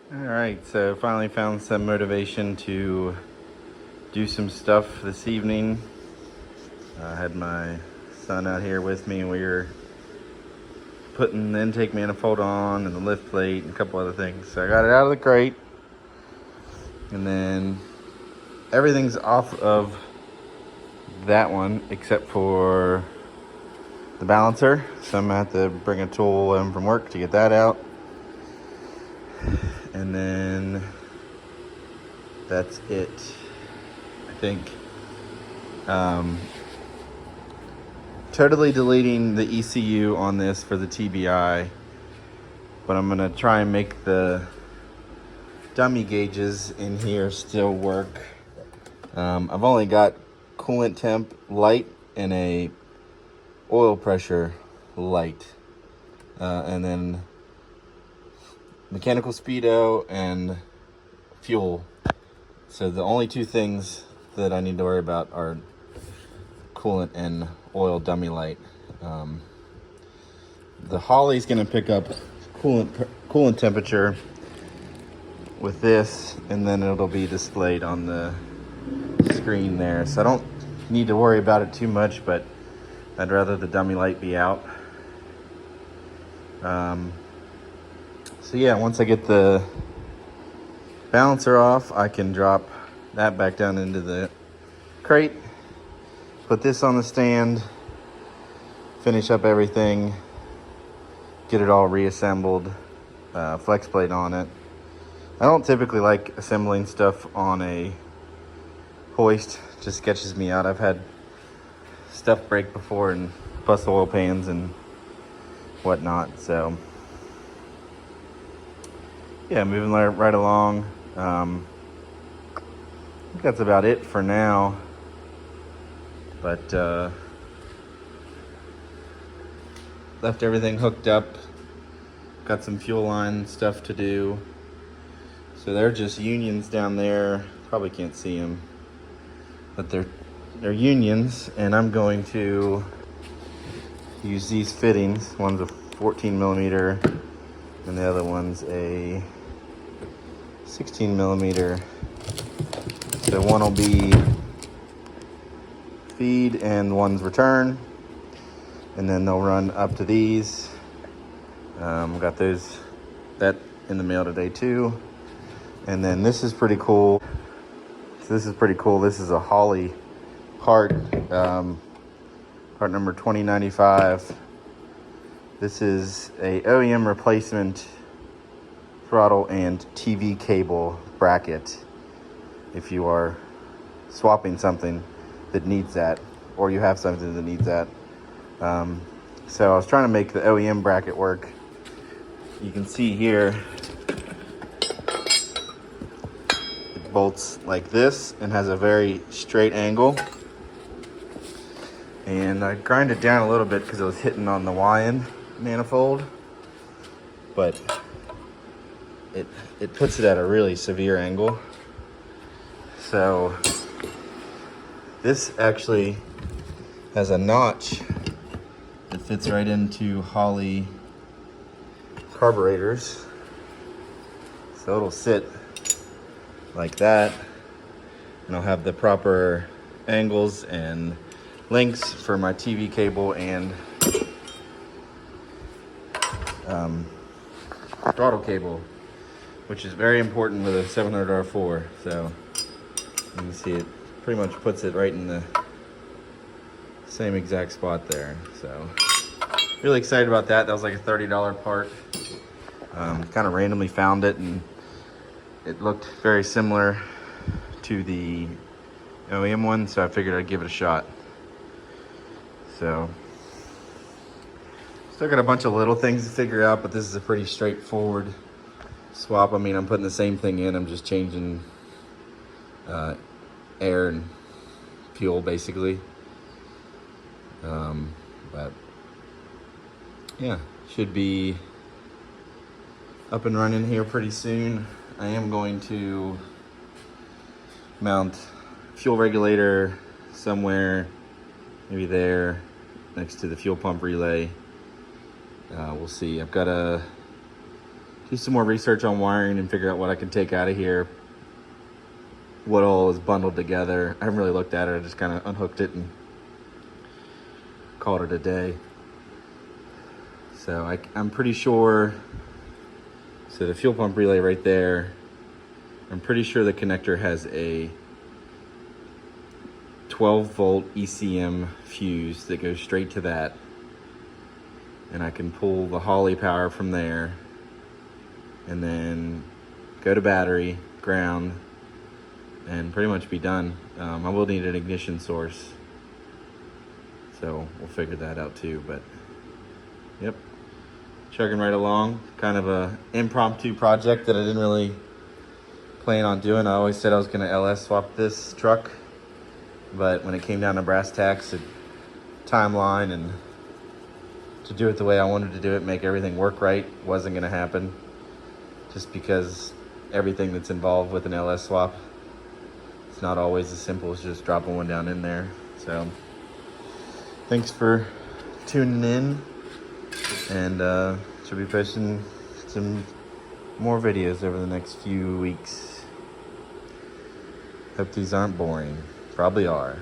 All right, so finally found some motivation to do some stuff this evening. I had my son out here with me, and we were putting the intake manifold on and the lift plate and a couple other things. So I got it out of the crate, and then everything's off of that one except for the balancer. So I'm gonna have to bring a tool in from work to get that out. And then that's it, I think. Totally deleting the ECU on this for the TBI, but I'm gonna try and make the dummy gauges in here still work. I've only got coolant temp light and a oil pressure light, and then mechanical speedo and fuel. So the only two things that I need to worry about are coolant and oil dummy light. The Holley's gonna pick up coolant temperature with this, and then it'll be displayed on the screen there. So I don't need to worry about it too much, but I'd rather the dummy light be out. So yeah, once I get the balancer off, I can drop that back down into the crate, put this on the stand, finish up everything, get it all reassembled, flex plate on it. I don't typically like assembling stuff on a hoist, just sketches me out. I've had stuff break before and bust oil pans and whatnot, so yeah, moving right along. I think that's about it for now, but left everything hooked up, got some fuel line stuff to do. So they're just unions down there, probably can't see them, but they're unions, and I'm going to use these fittings. One's a 14 millimeter and the other one's a 16 millimeter. So one will be feed and one's return, and then they'll run up to these. Got that in the mail today too. And then this is pretty cool. So this is pretty cool. This is a Holley part, part number 2095. This is a OEM replacement throttle and TV cable bracket if you are swapping something that needs that, or you have something that needs that. So I was trying to make the OEM bracket work. You can see here it bolts like this and has a very straight angle, and I grind it down a little bit because it was hitting on the YN manifold, but it puts it at a really severe angle. So this actually has a notch that fits right into Holley carburetors, so it'll sit like that, and I'll have the proper angles and lengths for my TV cable and throttle cable, which is very important with a 700R4. So you can see it pretty much puts it right in the same exact spot there. So really excited about that. That was like a $30 part. Kind of randomly found it, and it looked very similar to the OEM one, so I figured I'd give it a shot. So still got a bunch of little things to figure out, but this is a pretty straightforward swap. I mean, I'm putting the same thing in, I'm just changing air and fuel basically. But yeah, should be up and running here pretty soon. I am going to mount fuel regulator somewhere, maybe there next to the fuel pump relay. We'll see. I've got a do some more research on wiring and figure out what I can take out of here, what all is bundled together. I haven't really looked at it. I just kind of unhooked it and called it a day. So I'm pretty sure, so the fuel pump relay right there, I'm pretty sure the connector has a 12 volt ECM fuse that goes straight to that. And I can pull the Holley power from there and then go to battery, ground, and pretty much be done. I will need an ignition source, so we'll figure that out too, but yep. Chugging right along, kind of a impromptu project that I didn't really plan on doing. I always said I was gonna LS swap this truck, but when it came down to brass tacks, a timeline and to do it the way I wanted to do it, make everything work right, wasn't gonna happen. Just because everything that's involved with an LS swap, it's not always as simple as just dropping one down in there. So thanks for tuning in, and should be posting some more videos over the next few weeks. Hope these aren't boring. Probably are.